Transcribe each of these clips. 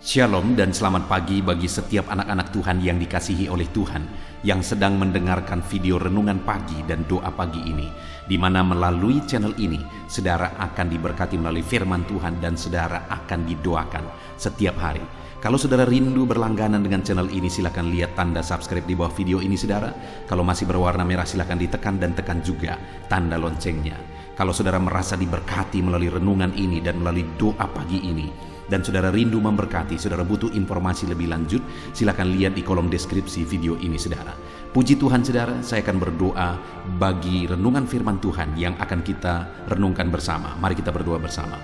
Shalom dan selamat pagi bagi setiap anak-anak Tuhan yang dikasihi oleh Tuhan yang sedang mendengarkan video renungan pagi dan doa pagi ini, di mana melalui channel ini saudara akan diberkati melalui firman Tuhan dan saudara akan didoakan setiap hari. Kalau saudara rindu berlangganan dengan channel ini, silakan lihat tanda subscribe di bawah video ini saudara. Kalau masih berwarna merah silakan ditekan dan tekan juga tanda loncengnya. Kalau saudara merasa diberkati melalui renungan ini dan melalui doa pagi ini, dan saudara rindu memberkati, saudara butuh informasi lebih lanjut, silakan lihat di kolom deskripsi video ini saudara. Puji Tuhan saudara, saya akan berdoa bagi renungan firman Tuhan yang akan kita renungkan bersama. Mari kita berdoa bersama.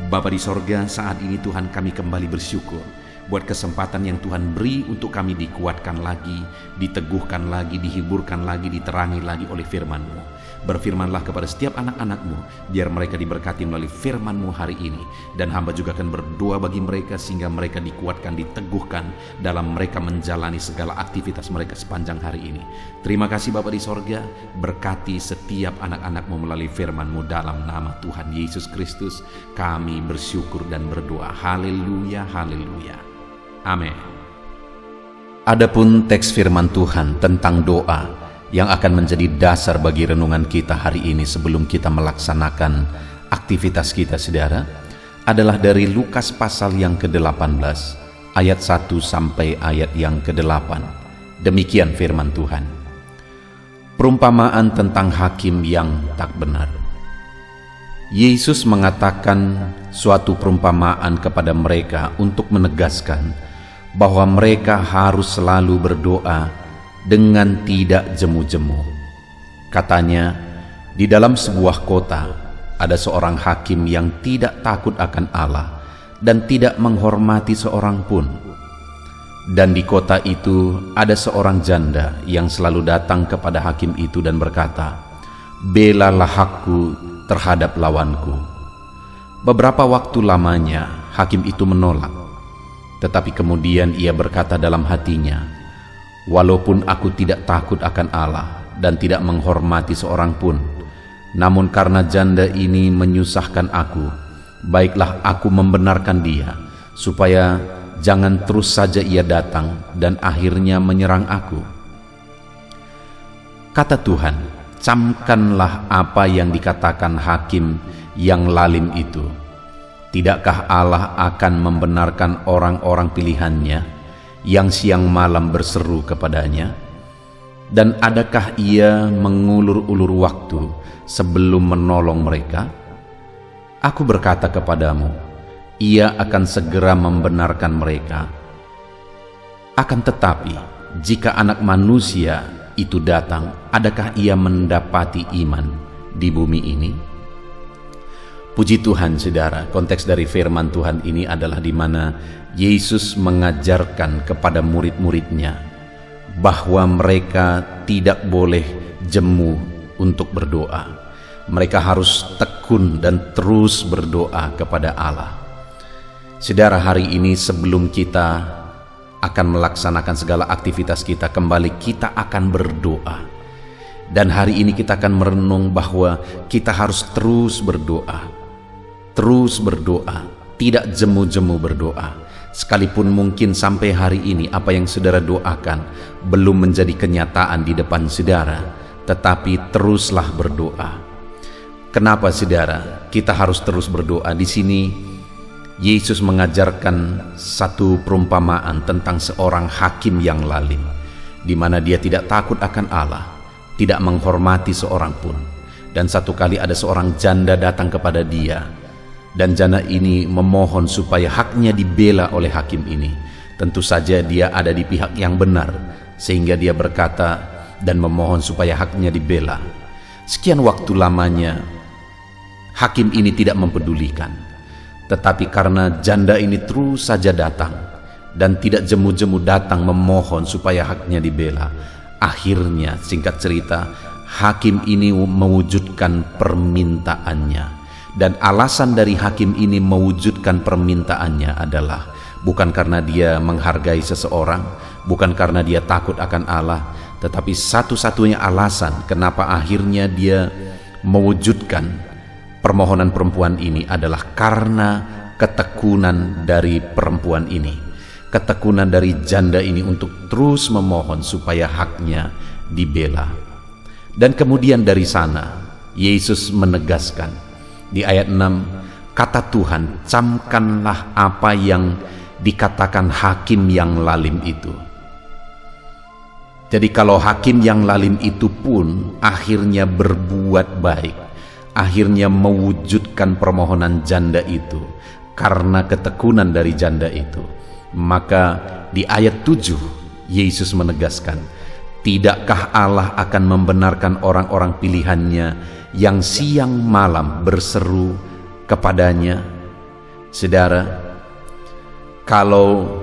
Bapa di sorga, saat ini Tuhan kami kembali bersyukur buat kesempatan yang Tuhan beri untuk kami dikuatkan lagi, diteguhkan lagi, dihiburkan lagi, diterangi lagi oleh firman-Mu. Berfirmanlah kepada setiap anak-anak-Mu, biar mereka diberkati melalui firman-Mu hari ini. Dan hamba juga akan berdoa bagi mereka sehingga mereka dikuatkan, diteguhkan dalam mereka menjalani segala aktivitas mereka sepanjang hari ini. Terima kasih Bapa di sorga, berkati setiap anak-anak-Mu melalui firman-Mu dalam nama Tuhan Yesus Kristus. Kami bersyukur dan berdoa. Haleluya, haleluya. Amin. Adapun teks firman Tuhan tentang doa yang akan menjadi dasar bagi renungan kita hari ini sebelum kita melaksanakan aktivitas kita saudara, adalah dari Lukas pasal yang ke-18 ayat 1 sampai ayat yang ke-8. Demikian firman Tuhan. Perumpamaan tentang hakim yang tak benar. Yesus mengatakan suatu perumpamaan kepada mereka untuk menegaskan bahwa mereka harus selalu berdoa dengan tidak jemu-jemu. Katanya, di dalam sebuah kota ada seorang hakim yang tidak takut akan Allah dan tidak menghormati seorang pun. Dan di kota itu ada seorang janda yang selalu datang kepada hakim itu dan berkata, "Belalah hakku terhadap lawanku." Beberapa waktu lamanya hakim itu menolak. Tetapi kemudian ia berkata dalam hatinya, "Walaupun aku tidak takut akan Allah dan tidak menghormati seorang pun, namun karena janda ini menyusahkan aku, baiklah aku membenarkan dia, supaya jangan terus saja ia datang dan akhirnya menyerang aku." Kata Tuhan, camkanlah apa yang dikatakan hakim yang lalim itu. Tidakkah Allah akan membenarkan orang-orang pilihannya yang siang malam berseru kepadanya? Dan adakah ia mengulur-ulur waktu sebelum menolong mereka? Aku berkata kepadamu, ia akan segera membenarkan mereka. Akan tetapi, jika Anak Manusia itu datang, adakah ia mendapati iman di bumi ini? Puji Tuhan saudara, konteks dari firman Tuhan ini adalah di mana Yesus mengajarkan kepada murid-muridnya bahwa mereka tidak boleh jemu untuk berdoa. Mereka harus tekun dan terus berdoa kepada Allah. Saudara, hari ini sebelum kita akan melaksanakan segala aktivitas kita, kembali kita akan berdoa. Dan hari ini kita akan merenung bahwa kita harus terus berdoa. Terus berdoa, tidak jemu-jemu berdoa. Sekalipun mungkin sampai hari ini apa yang saudara doakan belum menjadi kenyataan di depan saudara, tetapi teruslah berdoa. Kenapa saudara? Kita harus terus berdoa. Di sini Yesus mengajarkan satu perumpamaan tentang seorang hakim yang lalim, di mana dia tidak takut akan Allah, tidak menghormati seorang pun. Dan satu kali ada seorang janda datang kepada dia, dan janda ini memohon supaya haknya dibela oleh hakim ini. Tentu saja dia ada di pihak yang benar, sehingga dia berkata dan memohon supaya haknya dibela. Sekian waktu lamanya hakim ini tidak mempedulikan. Tetapi karena janda ini terus saja datang dan tidak jemu-jemu datang memohon supaya haknya dibela, akhirnya singkat cerita hakim ini mewujudkan permintaannya. Dan alasan dari hakim ini mewujudkan permintaannya adalah bukan karena dia menghargai seseorang, bukan karena dia takut akan Allah, tetapi satu-satunya alasan kenapa akhirnya dia mewujudkan permohonan perempuan ini adalah karena ketekunan dari perempuan ini, ketekunan dari janda ini untuk terus memohon supaya haknya dibela. Dan kemudian dari sana Yesus menegaskan di ayat 6, kata Tuhan, camkanlah apa yang dikatakan hakim yang lalim itu. Jadi kalau hakim yang lalim itu pun akhirnya berbuat baik, akhirnya mewujudkan permohonan janda itu karena ketekunan dari janda itu, maka di ayat 7 Yesus menegaskan, tidakkah Allah akan membenarkan orang-orang pilihannya yang siang malam berseru kepadanya? Saudara, kalau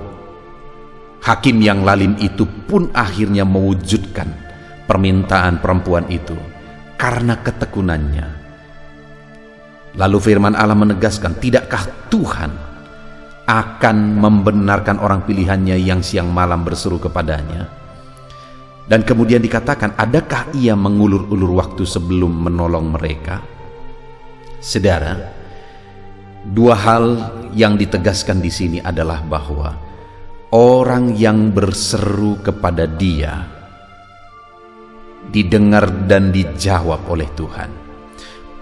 hakim yang lalim itu pun akhirnya mewujudkan permintaan perempuan itu karena ketekunannya, lalu firman Allah menegaskan, tidakkah Tuhan akan membenarkan orang pilihannya yang siang malam berseru kepadanya? Dan kemudian dikatakan, adakah ia mengulur-ulur waktu sebelum menolong mereka? Saudara, dua hal yang ditegaskan di sini adalah bahwa orang yang berseru kepada Dia didengar dan dijawab oleh Tuhan.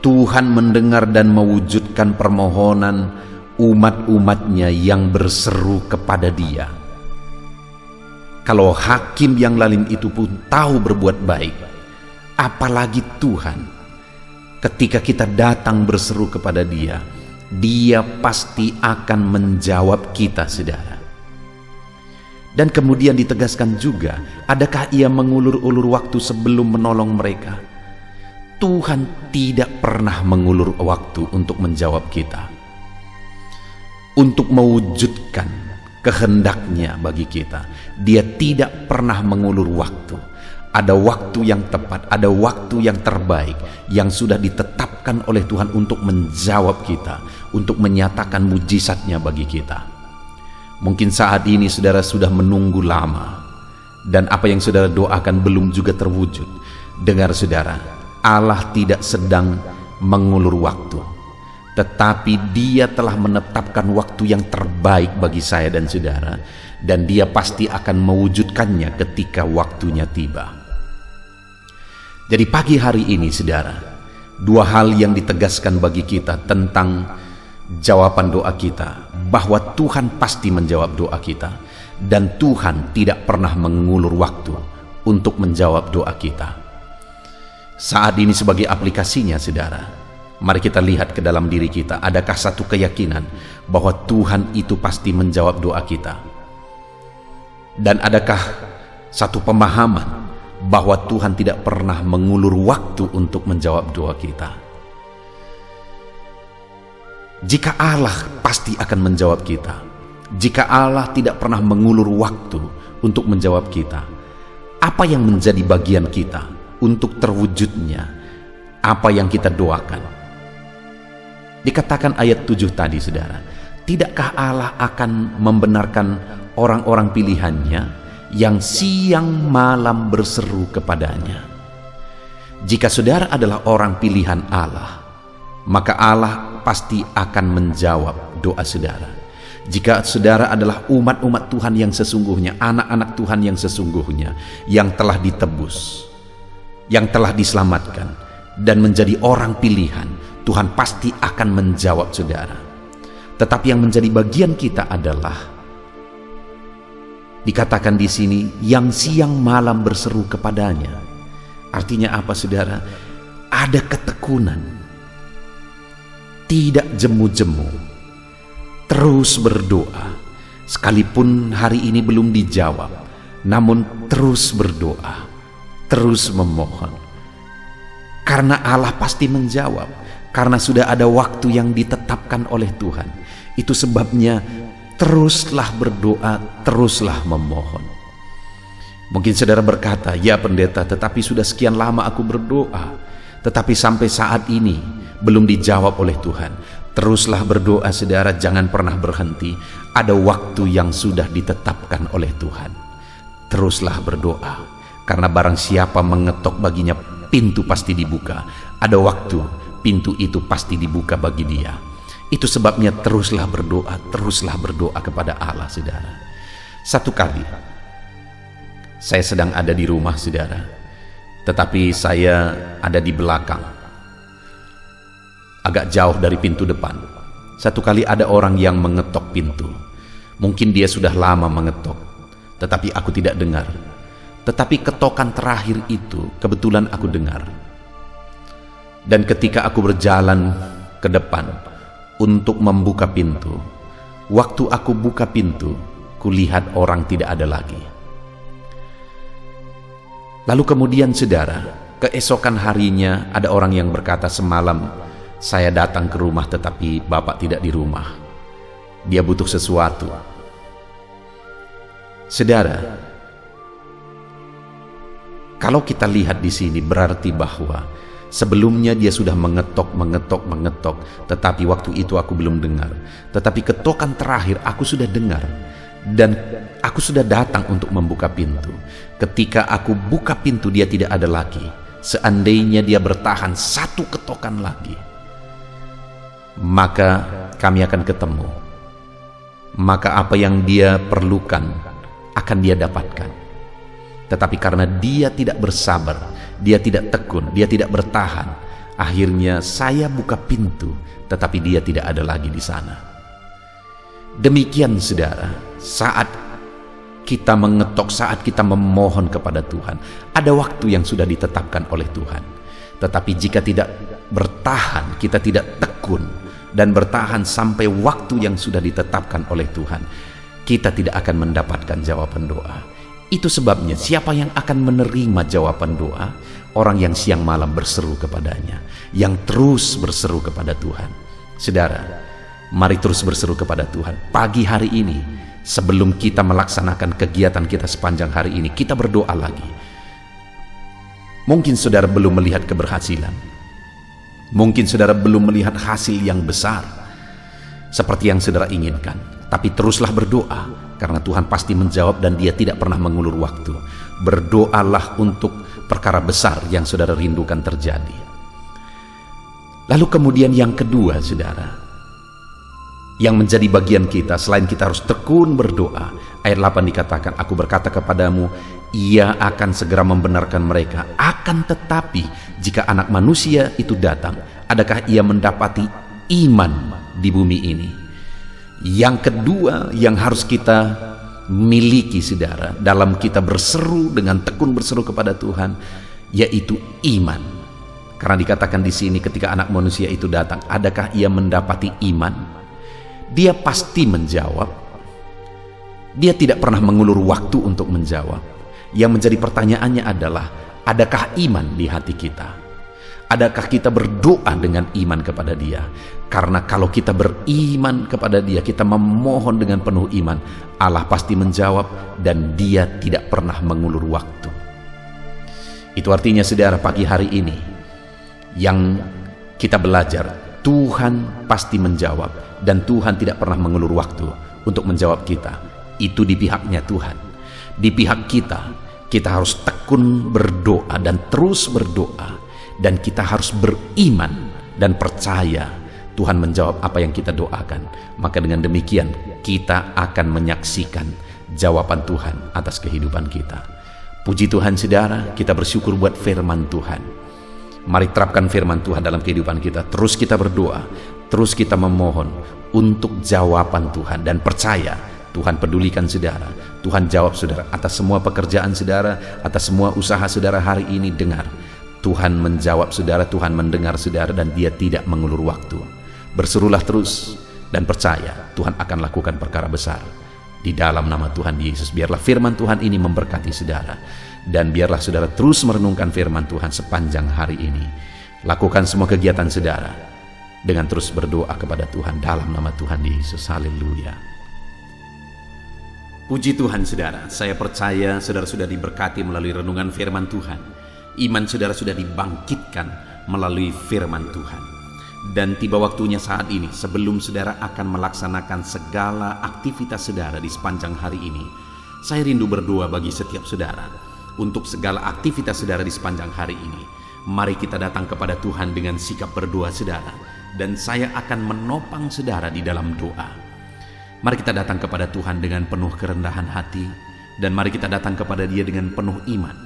Tuhan mendengar dan mewujudkan permohonan umat-umatnya yang berseru kepada Dia. Kalau hakim yang lalim itu pun tahu berbuat baik, apalagi Tuhan, ketika kita datang berseru kepada Dia, Dia pasti akan menjawab kita, saudara. Dan kemudian ditegaskan juga, adakah Ia mengulur-ulur waktu sebelum menolong mereka? Tuhan tidak pernah mengulur waktu untuk menjawab kita, untuk mewujudkan kehendaknya bagi kita. Dia tidak pernah mengulur waktu. Ada waktu yang tepat, ada waktu yang terbaik yang sudah ditetapkan oleh Tuhan untuk menjawab kita, untuk menyatakan mujizatnya bagi kita. Mungkin saat ini saudara sudah menunggu lama, dan apa yang saudara doakan belum juga terwujud. Dengar saudara, Allah tidak sedang mengulur waktu, tetapi Dia telah menetapkan waktu yang terbaik bagi saya dan saudara, dan Dia pasti akan mewujudkannya ketika waktunya tiba. Jadi pagi hari ini saudara, dua hal yang ditegaskan bagi kita tentang jawaban doa kita, bahwa Tuhan pasti menjawab doa kita, dan Tuhan tidak pernah mengulur waktu untuk menjawab doa kita. Saat ini sebagai aplikasinya saudara, mari kita lihat ke dalam diri kita, adakah satu keyakinan bahwa Tuhan itu pasti menjawab doa kita? Dan adakah satu pemahaman bahwa Tuhan tidak pernah mengulur waktu untuk menjawab doa kita? Jika Allah pasti akan menjawab kita, jika Allah tidak pernah mengulur waktu untuk menjawab kita, apa yang menjadi bagian kita untuk terwujudnya apa yang kita doakan? Dikatakan ayat 7 tadi saudara, tidakkah Allah akan membenarkan orang-orang pilihannya yang siang malam berseru kepadanya? Jika saudara adalah orang pilihan Allah, maka Allah pasti akan menjawab doa saudara. Jika saudara adalah umat-umat Tuhan yang sesungguhnya, anak-anak Tuhan yang sesungguhnya, yang telah ditebus, yang telah diselamatkan dan menjadi orang pilihan, Tuhan pasti akan menjawab saudara. Tetapi yang menjadi bagian kita adalah dikatakan di sini yang siang malam berseru kepadanya. Artinya apa saudara? Ada ketekunan, tidak jemu-jemu, terus berdoa, sekalipun hari ini belum dijawab, namun terus berdoa, terus memohon, karena Allah pasti menjawab, karena sudah ada waktu yang ditetapkan oleh Tuhan. Itu sebabnya teruslah berdoa, teruslah memohon. Mungkin saudara berkata, ya pendeta, tetapi sudah sekian lama aku berdoa, tetapi sampai saat ini belum dijawab oleh Tuhan. Teruslah berdoa saudara, jangan pernah berhenti. Ada waktu yang sudah ditetapkan oleh Tuhan. Teruslah berdoa, karena barang siapa mengetok baginya pintu pasti dibuka. Ada waktu pintu itu pasti dibuka bagi dia. Itu sebabnya teruslah berdoa kepada Allah, saudara. Satu kali saya sedang ada di rumah, saudara, tetapi saya ada di belakang, agak jauh dari pintu depan. Satu kali ada orang yang mengetok pintu. Mungkin dia sudah lama mengetok, tetapi aku tidak dengar. Tetapi ketokan terakhir itu kebetulan aku dengar. Dan ketika aku berjalan ke depan untuk membuka pintu, waktu aku buka pintu, kulihat orang tidak ada lagi. Lalu kemudian, saudara, keesokan harinya ada orang yang berkata, semalam saya datang ke rumah tetapi Bapak tidak di rumah. Dia butuh sesuatu. Saudara, kalau kita lihat di sini berarti bahwa sebelumnya dia sudah mengetok, tetapi waktu itu aku belum dengar. Tetapi ketokan terakhir aku sudah dengar, dan aku sudah datang untuk membuka pintu. Ketika aku buka pintu, dia tidak ada lagi. Seandainya dia bertahan satu ketokan lagi, maka kami akan ketemu. Maka apa yang dia perlukan akan dia dapatkan. Tetapi karena dia tidak bersabar, dia tidak tekun, dia tidak bertahan, akhirnya saya buka pintu, tetapi dia tidak ada lagi di sana. Demikian, saudara, saat kita mengetok, saat kita memohon kepada Tuhan, ada waktu yang sudah ditetapkan oleh Tuhan. Tetapi jika tidak bertahan, kita tidak tekun dan bertahan sampai waktu yang sudah ditetapkan oleh Tuhan, kita tidak akan mendapatkan jawaban doa. Itu sebabnya siapa yang akan menerima jawaban doa? Orang yang siang malam berseru kepadanya, yang terus berseru kepada Tuhan. Saudara, mari terus berseru kepada Tuhan. Pagi hari ini, sebelum kita melaksanakan kegiatan kita sepanjang hari ini, kita berdoa lagi. Mungkin saudara belum melihat keberhasilan, mungkin saudara belum melihat hasil yang besar seperti yang saudara inginkan, tapi teruslah berdoa, karena Tuhan pasti menjawab dan Dia tidak pernah mengulur waktu. Berdoalah untuk perkara besar yang saudara rindukan terjadi. Lalu kemudian yang kedua, saudara, yang menjadi bagian kita, selain kita harus tekun berdoa, ayat 8 dikatakan, aku berkata kepadamu, Ia akan segera membenarkan mereka. Akan tetapi jika Anak Manusia itu datang, adakah Ia mendapati iman di bumi ini? Yang kedua yang harus kita miliki, saudara, dalam kita berseru dengan tekun berseru kepada Tuhan, yaitu iman. Karena dikatakan di sini, ketika Anak Manusia itu datang, adakah Ia mendapati iman? Dia pasti menjawab. Dia tidak pernah mengulur waktu untuk menjawab. Yang menjadi pertanyaannya adalah, adakah iman di hati kita? Adakah kita berdoa dengan iman kepada Dia? Karena kalau kita beriman kepada Dia, kita memohon dengan penuh iman, Allah pasti menjawab dan Dia tidak pernah mengulur waktu. Itu artinya, saudara, pagi hari ini yang kita belajar, Tuhan pasti menjawab dan Tuhan tidak pernah mengulur waktu untuk menjawab kita. Itu di pihaknya Tuhan. Di pihak kita, kita harus tekun berdoa dan terus berdoa, dan kita harus beriman dan percaya Tuhan menjawab apa yang kita doakan. Maka dengan demikian kita akan menyaksikan jawaban Tuhan atas kehidupan kita. Puji Tuhan, saudara, kita bersyukur buat firman Tuhan. Mari terapkan firman Tuhan dalam kehidupan kita. Terus kita berdoa, terus kita memohon untuk jawaban Tuhan, dan percaya Tuhan pedulikan saudara. Tuhan jawab saudara atas semua pekerjaan saudara, atas semua usaha saudara hari ini. Dengar, Tuhan menjawab saudara, Tuhan mendengar saudara, dan Dia tidak mengulur waktu. Berserulah terus dan percaya Tuhan akan lakukan perkara besar di dalam nama Tuhan Yesus. Biarlah firman Tuhan ini memberkati saudara, dan biarlah saudara terus merenungkan firman Tuhan sepanjang hari ini. Lakukan semua kegiatan saudara dengan terus berdoa kepada Tuhan dalam nama Tuhan Yesus. Haleluya. Puji Tuhan, saudara. Saya percaya saudara sudah diberkati melalui renungan firman Tuhan. Iman saudara sudah dibangkitkan melalui firman Tuhan. Dan tiba waktunya saat ini, sebelum saudara akan melaksanakan segala aktivitas saudara di sepanjang hari ini, saya rindu berdoa bagi setiap saudara. Untuk segala aktivitas saudara di sepanjang hari ini, mari kita datang kepada Tuhan dengan sikap berdoa saudara. dan saya akan menopang saudara di dalam doa. Mari kita datang kepada Tuhan dengan penuh kerendahan hati, dan mari kita datang kepada Dia dengan penuh iman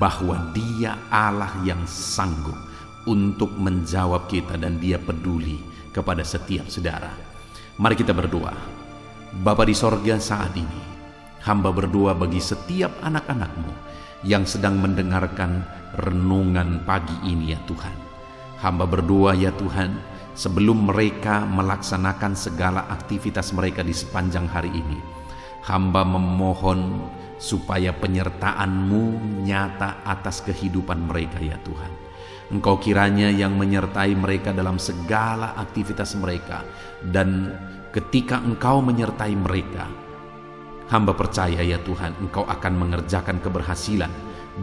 bahwa Dia Allah yang sanggup untuk menjawab kita, dan Dia peduli kepada setiap saudara. Mari kita berdoa. Bapa di sorga, saat ini hamba berdoa bagi setiap anak-anak-Mu yang sedang mendengarkan renungan pagi ini ya Tuhan. Hamba berdoa ya Tuhan, sebelum mereka melaksanakan segala aktivitas mereka di sepanjang hari ini, hamba memohon supaya penyertaan-Mu nyata atas kehidupan mereka ya Tuhan. Engkau kiranya yang menyertai mereka dalam segala aktivitas mereka, dan ketika Engkau menyertai mereka, hamba percaya ya Tuhan, Engkau akan mengerjakan keberhasilan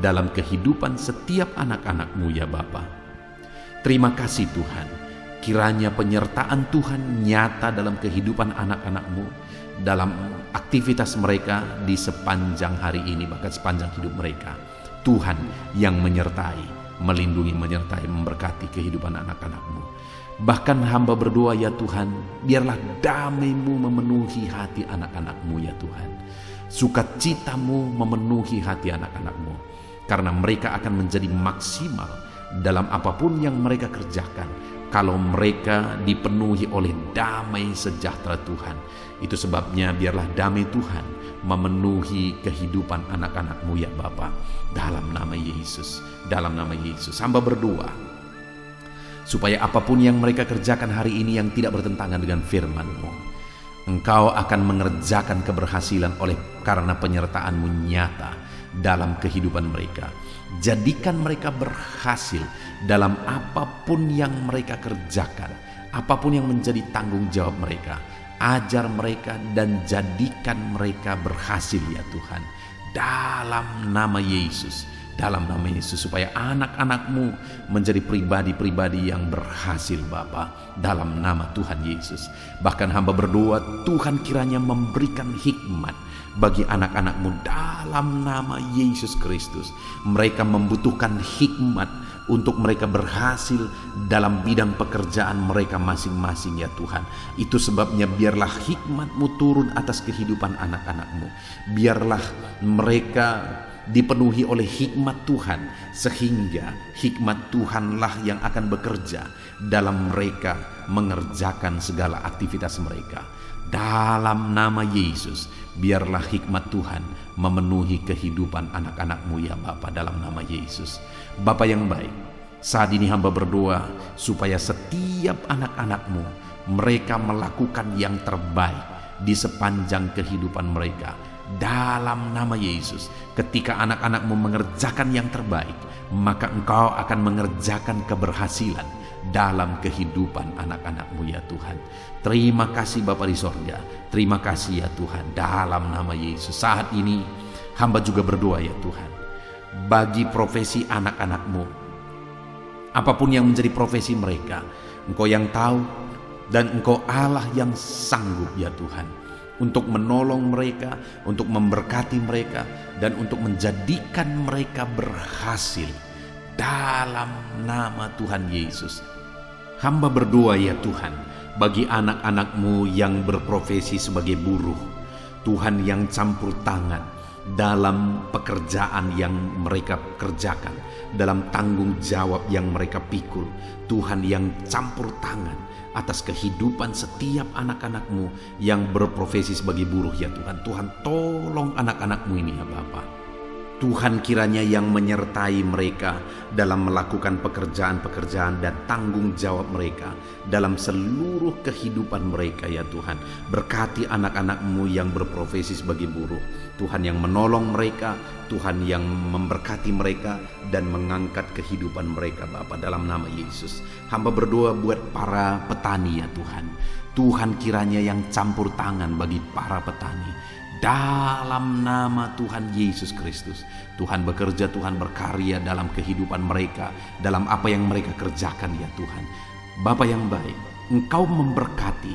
dalam kehidupan setiap anak-anak-Mu ya Bapa. Terima kasih Tuhan, kiranya penyertaan Tuhan nyata dalam kehidupan anak-anak-Mu, dalam aktivitas mereka di sepanjang hari ini, bahkan sepanjang hidup mereka. Tuhan yang menyertai, melindungi, menyertai, memberkati kehidupan anak-anak-Mu. Bahkan hamba berdoa ya Tuhan, biarlah damai-Mu memenuhi hati anak-anak-Mu ya Tuhan. Sukacita-Mu memenuhi hati anak-anak-Mu, karena mereka akan menjadi maksimal dalam apapun yang mereka kerjakan kalau mereka dipenuhi oleh damai sejahtera Tuhan. Itu sebabnya biarlah damai Tuhan memenuhi kehidupan anak-anak-Mu ya Bapa. Dalam nama Yesus, dalam nama Yesus, hamba berdoa supaya apapun yang mereka kerjakan hari ini yang tidak bertentangan dengan firman-Mu, Engkau akan mengerjakan keberhasilan oleh karena penyertaan-Mu nyata dalam kehidupan mereka. Jadikan mereka berhasil dalam apapun yang mereka kerjakan, apapun yang menjadi tanggung jawab mereka. Ajar mereka dan jadikan mereka berhasil ya Tuhan. Dalam nama Yesus, dalam nama Yesus, supaya anak-anak-Mu menjadi pribadi-pribadi yang berhasil Bapa, dalam nama Tuhan Yesus. Bahkan hamba berdoa Tuhan kiranya memberikan hikmat bagi anak-anak-Mu dalam nama Yesus Kristus. Mereka membutuhkan hikmat untuk mereka berhasil dalam bidang pekerjaan mereka masing-masing ya Tuhan. Itu sebabnya biarlah hikmat-Mu turun atas kehidupan anak-anak-Mu. Biarlah mereka dipenuhi oleh hikmat Tuhan, sehingga hikmat Tuhanlah yang akan bekerja dalam mereka mengerjakan segala aktivitas mereka. Dalam nama Yesus, biarlah hikmat Tuhan memenuhi kehidupan anak-anak-Mu ya Bapa, dalam nama Yesus. Bapa yang baik, saat ini hamba berdoa supaya setiap anak-anak-Mu, mereka melakukan yang terbaik di sepanjang kehidupan mereka. Dalam nama Yesus, ketika anak-anak-Mu mengerjakan yang terbaik, maka Engkau akan mengerjakan keberhasilan dalam kehidupan anak-anak-Mu ya Tuhan. Terima kasih Bapa di sorga, terima kasih ya Tuhan, dalam nama Yesus. Saat ini hamba juga berdoa ya Tuhan, bagi profesi anak-anak-Mu, apapun yang menjadi profesi mereka, Engkau yang tahu, dan Engkau Allah yang sanggup ya Tuhan, untuk menolong mereka, untuk memberkati mereka, dan untuk menjadikan mereka berhasil dalam nama Tuhan Yesus. Hamba berdoa ya Tuhan, bagi anak-anak-Mu yang berprofesi sebagai buruh, Tuhan yang campur tangan dalam pekerjaan yang mereka kerjakan, dalam tanggung jawab yang mereka pikul. Tuhan yang campur tangan atas kehidupan setiap anak-anak-Mu yang berprofesi sebagai buruh ya Tuhan. Tuhan tolong anak-anak-Mu ini ya Bapa. Tuhan kiranya yang menyertai mereka dalam melakukan pekerjaan-pekerjaan dan tanggung jawab mereka dalam seluruh kehidupan mereka ya Tuhan. Berkati anak-anak-Mu yang berprofesi sebagai buruh, Tuhan yang menolong mereka, Tuhan yang memberkati mereka dan mengangkat kehidupan mereka Bapa, dalam nama Yesus. Hamba berdoa buat para petani ya Tuhan. Tuhan kiranya yang campur tangan bagi para petani, dalam nama Tuhan Yesus Kristus. Tuhan bekerja, Tuhan berkarya dalam kehidupan mereka, dalam apa yang mereka kerjakan ya Tuhan. Bapa yang baik, Engkau memberkati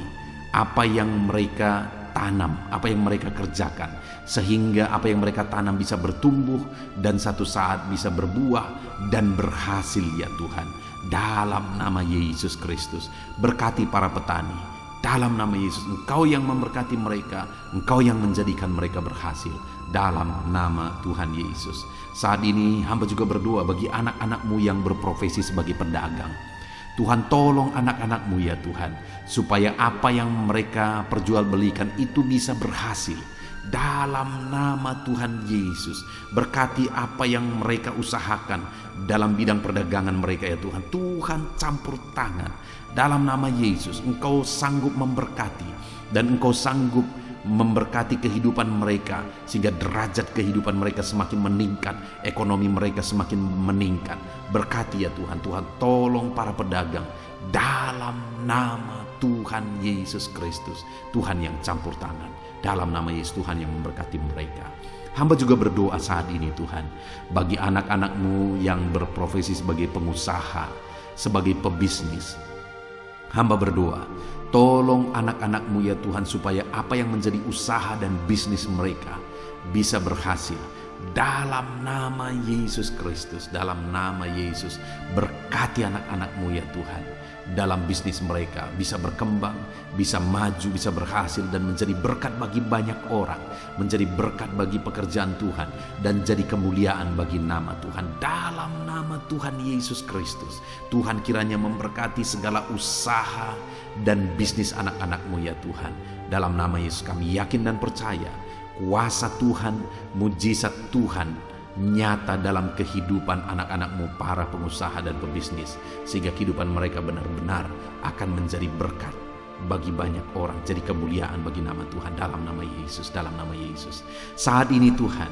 apa yang mereka tanam, apa yang mereka kerjakan, sehingga apa yang mereka tanam bisa bertumbuh dan satu saat bisa berbuah dan berhasil ya Tuhan. dalam nama Yesus Kristus. Berkati para petani, dalam nama Yesus. Engkau yang memberkati mereka, Engkau yang menjadikan mereka berhasil, dalam nama Tuhan Yesus. Saat ini hamba juga berdoa bagi anak-anak-Mu yang berprofesi sebagai pedagang. Tuhan, tolong anak-anak-Mu ya Tuhan, supaya apa yang mereka perjualbelikan itu bisa berhasil. Dalam nama Tuhan Yesus, berkati apa yang mereka usahakan dalam bidang perdagangan mereka ya Tuhan. Tuhan, campur tangan dalam nama Yesus. Engkau sanggup memberkati dan Engkau sanggup memberkati kehidupan mereka, sehingga derajat kehidupan mereka semakin meningkat, ekonomi mereka semakin meningkat. Berkati ya Tuhan. Tuhan, tolong para pedagang dalam nama Tuhan Yesus Kristus. Tuhan yang campur tangan, dalam nama Yesus. Tuhan yang memberkati mereka. Hamba juga berdoa saat ini Tuhan, bagi anak-anak-Mu yang berprofesi sebagai pengusaha, sebagai pebisnis. Hamba berdoa, tolong anak-anak-Mu ya Tuhan, supaya apa yang menjadi usaha dan bisnis mereka bisa berhasil. Dalam nama Yesus Kristus, dalam nama Yesus, berkati anak-anak-Mu ya Tuhan, dalam bisnis mereka bisa berkembang, bisa maju, bisa berhasil, dan menjadi berkat bagi banyak orang, menjadi berkat bagi pekerjaan Tuhan, dan jadi kemuliaan bagi nama Tuhan. Dalam nama Tuhan Yesus Kristus, Tuhan kiranya memberkati segala usaha dan bisnis anak-anak-Mu ya Tuhan. Dalam nama Yesus kami yakin dan percaya, kuasa Tuhan, mujizat Tuhan nyata dalam kehidupan anak-anak-Mu para pengusaha dan pebisnis, sehingga kehidupan mereka benar-benar akan menjadi berkat bagi banyak orang, jadi kemuliaan bagi nama Tuhan. Dalam nama Yesus, dalam nama Yesus. Saat ini Tuhan,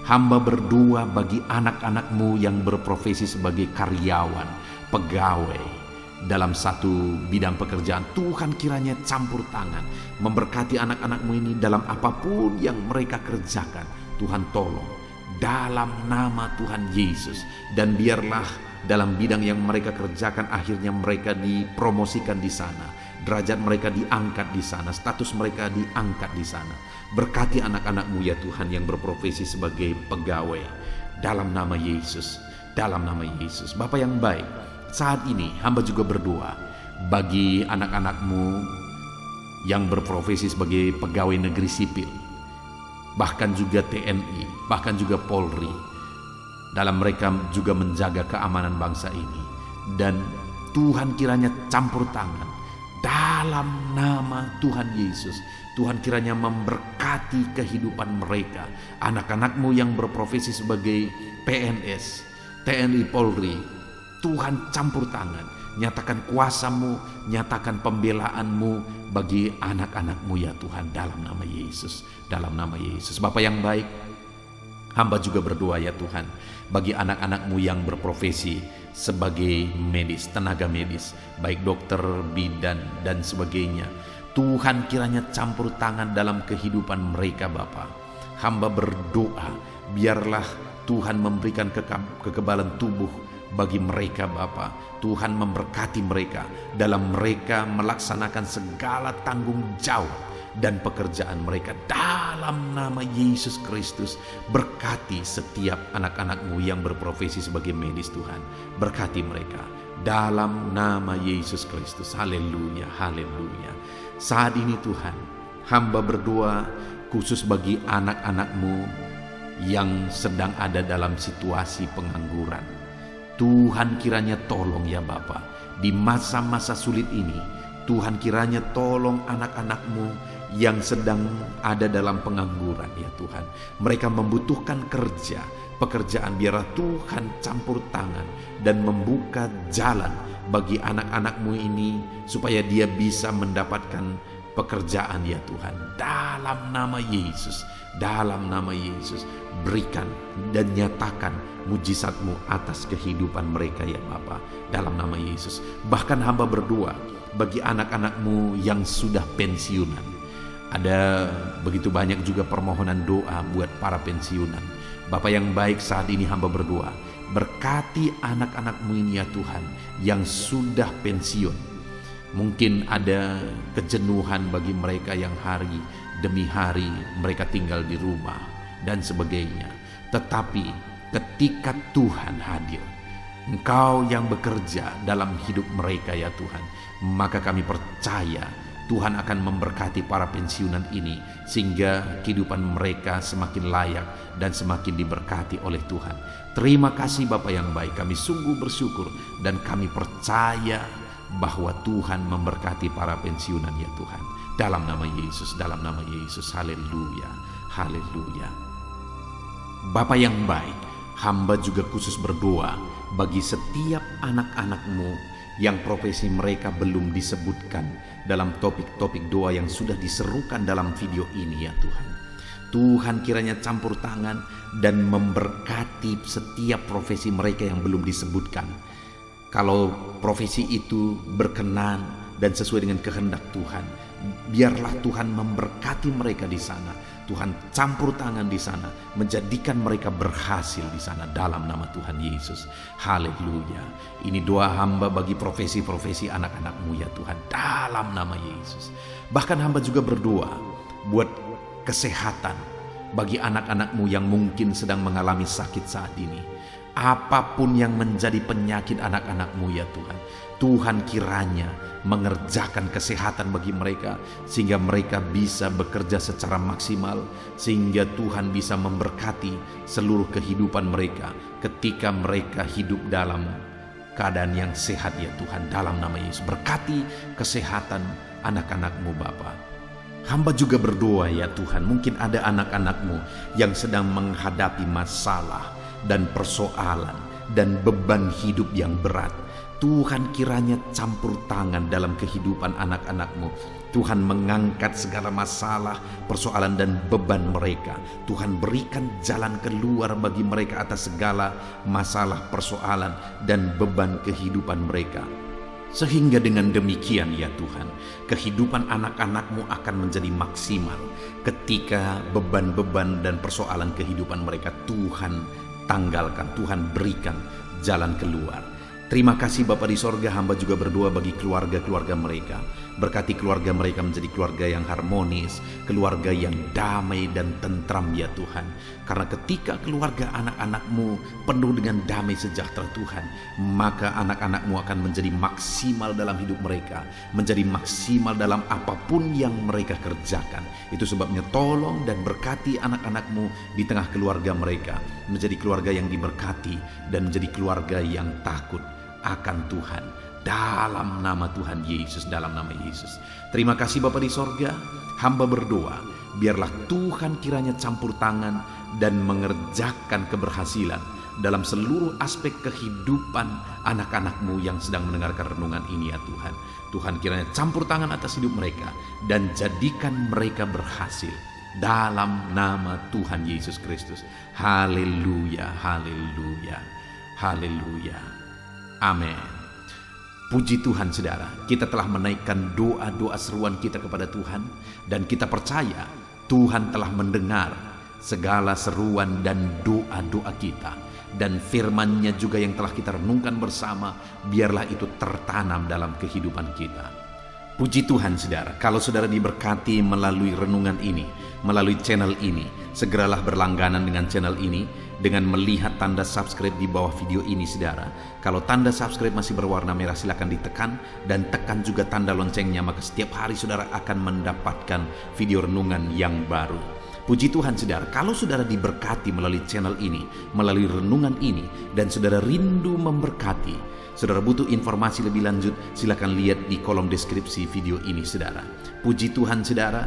hamba berdoa bagi anak-anak-Mu yang berprofesi sebagai karyawan, pegawai dalam satu bidang pekerjaan. Tuhan kiranya campur tangan, memberkati anak-anak-Mu ini dalam apapun yang mereka kerjakan. Tuhan tolong dalam nama Tuhan Yesus, dan biarlah dalam bidang yang mereka kerjakan akhirnya mereka dipromosikan di sana, derajat mereka diangkat di sana, status mereka diangkat di sana. Berkati anak-anak-Mu ya Tuhan yang berprofesi sebagai pegawai, dalam nama Yesus, dalam nama Yesus. Bapa yang baik, saat ini hamba juga berdoa bagi anak-anak-Mu yang berprofesi sebagai pegawai negeri sipil, bahkan juga TNI, bahkan juga Polri. Dalam mereka juga menjaga keamanan bangsa ini. Dan Tuhan kiranya campur tangan dalam nama Tuhan Yesus. Tuhan kiranya memberkati kehidupan mereka. Anak-anak-Mu yang berprofesi sebagai PNS, TNI, Polri, Tuhan campur tangan, nyatakan kuasa-Mu, nyatakan pembelaan-Mu bagi anak-anak-Mu ya Tuhan, dalam nama Yesus, dalam nama Yesus. Bapa yang baik, hamba juga berdoa ya Tuhan bagi anak-anak-Mu yang berprofesi sebagai medis, tenaga medis, baik dokter, bidan, dan sebagainya. Tuhan kiranya campur tangan dalam kehidupan mereka Bapa. Hamba berdoa, biarlah Tuhan memberikan kekebalan tubuh bagi mereka Bapa. Tuhan memberkati mereka dalam mereka melaksanakan segala tanggung jawab dan pekerjaan mereka. Dalam nama Yesus Kristus, berkati setiap anak-anak-Mu yang berprofesi sebagai medis Tuhan. Berkati mereka dalam nama Yesus Kristus. Haleluya, haleluya. Saat ini Tuhan, hamba berdoa khusus bagi anak-anak-Mu yang sedang ada dalam situasi pengangguran. Tuhan kiranya tolong ya Bapa, di masa-masa sulit ini. Tuhan kiranya tolong anak-anak-Mu yang sedang ada dalam pengangguran ya Tuhan. Mereka membutuhkan kerja, pekerjaan. Biarlah Tuhan campur tangan dan membuka jalan bagi anak-anak-Mu ini, supaya dia bisa mendapatkan pekerjaan ya Tuhan. Dalam nama Yesus, dalam nama Yesus, berikan dan nyatakan mujizat-Mu atas kehidupan mereka ya Bapa, dalam nama Yesus. Bahkan hamba berdoa bagi anak-anak-Mu yang sudah pensiunan. Ada begitu banyak juga permohonan doa buat para pensiunan. Bapa yang baik, saat ini hamba berdoa, berkati anak-anak-Mu ini ya Tuhan yang sudah pensiun. Mungkin ada kejenuhan bagi mereka yang hari demi hari mereka tinggal di rumah dan sebagainya. Tetapi ketika Tuhan hadir, Engkau yang bekerja dalam hidup mereka ya Tuhan. Maka kami percaya Tuhan akan memberkati para pensiunan ini, sehingga kehidupan mereka semakin layak dan semakin diberkati oleh Tuhan. Terima kasih Bapa yang baik, kami sungguh bersyukur dan kami percaya bahwa Tuhan memberkati para pensiunan ya Tuhan. Dalam nama Yesus, dalam nama Yesus, haleluya, haleluya. Bapa yang baik, hamba juga khusus berdoa bagi setiap anak-anak-Mu yang profesi mereka belum disebutkan dalam topik-topik doa yang sudah diserukan dalam video ini ya Tuhan. Tuhan kiranya campur tangan dan memberkati setiap profesi mereka yang belum disebutkan. Kalau profesi itu berkenan dan sesuai dengan kehendak Tuhan, biarlah Tuhan memberkati mereka di sana. Tuhan campur tangan di sana, menjadikan mereka berhasil di sana dalam nama Tuhan Yesus. Haleluya. Ini doa hamba bagi profesi-profesi anak-anak-Mu ya Tuhan, dalam nama Yesus. Bahkan hamba juga berdoa buat kesehatan bagi anak-anak-Mu yang mungkin sedang mengalami sakit saat ini. Apapun yang menjadi penyakit anak-anak-Mu ya Tuhan, Tuhan kiranya mengerjakan kesehatan bagi mereka, sehingga mereka bisa bekerja secara maksimal, sehingga Tuhan bisa memberkati seluruh kehidupan mereka ketika mereka hidup dalam keadaan yang sehat ya Tuhan. Dalam nama Yesus, berkati kesehatan anak-anak-Mu Bapa. Hamba juga berdoa ya Tuhan, mungkin ada anak-anak-Mu yang sedang menghadapi masalah dan persoalan dan beban hidup yang berat. Tuhan kiranya campur tangan dalam kehidupan anak-anak-Mu. Tuhan mengangkat segala masalah, persoalan dan beban mereka. Tuhan berikan jalan keluar bagi mereka atas segala masalah, persoalan dan beban kehidupan mereka. Sehingga dengan demikian ya Tuhan, kehidupan anak-anak-Mu akan menjadi maksimal ketika beban-beban dan persoalan kehidupan mereka Tuhan tanggalkan, Tuhan berikan jalan keluar. Terima kasih Bapa di sorga, hamba juga berdoa bagi keluarga-keluarga mereka. Berkati keluarga mereka menjadi keluarga yang harmonis, keluarga yang damai dan tentram ya Tuhan. Karena ketika keluarga anak-anak-Mu penuh dengan damai sejahtera Tuhan, maka anak-anak-Mu akan menjadi maksimal dalam hidup mereka, menjadi maksimal dalam apapun yang mereka kerjakan. Itu sebabnya tolong dan berkati anak-anak-Mu di tengah keluarga mereka, menjadi keluarga yang diberkati dan menjadi keluarga yang takut akan Tuhan. Dalam nama Tuhan Yesus, dalam nama Yesus. Terima kasih Bapa di sorga, hamba berdoa biarlah Tuhan kiranya campur tangan dan mengerjakan keberhasilan dalam seluruh aspek kehidupan anak-anak-Mu yang sedang mendengarkan renungan ini ya Tuhan. Tuhan kiranya campur tangan atas hidup mereka dan jadikan mereka berhasil dalam nama Tuhan Yesus Kristus. Haleluya, haleluya, haleluya. Amin. Puji Tuhan saudara, kita telah menaikkan doa-doa seruan kita kepada Tuhan, dan kita percaya Tuhan telah mendengar segala seruan dan doa-doa kita, dan firman-Nya juga yang telah kita renungkan bersama, biarlah itu tertanam dalam kehidupan kita. Puji Tuhan saudara, kalau saudara diberkati melalui renungan ini, melalui channel ini, segeralah berlangganan dengan channel ini dengan melihat tanda subscribe di bawah video ini saudara. Kalau tanda subscribe masih berwarna merah, silakan ditekan dan tekan juga tanda loncengnya, maka setiap hari saudara akan mendapatkan video renungan yang baru. Puji Tuhan saudara, kalau saudara diberkati melalui channel ini, melalui renungan ini, dan saudara rindu memberkati, saudara butuh informasi lebih lanjut, silakan lihat di kolom deskripsi video ini saudara. Puji Tuhan saudara,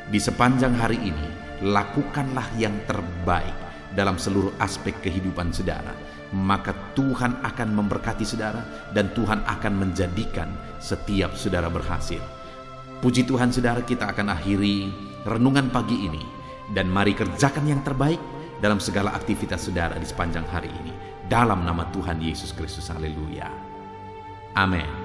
di sepanjang hari ini lakukanlah yang terbaik dalam seluruh aspek kehidupan saudara, maka Tuhan akan memberkati saudara dan Tuhan akan menjadikan setiap saudara berhasil. Puji Tuhan saudara, kita akan akhiri renungan pagi ini, dan mari kerjakan yang terbaik dalam segala aktivitas saudara di sepanjang hari ini, dalam nama Tuhan Yesus Kristus. Haleluya. Amin.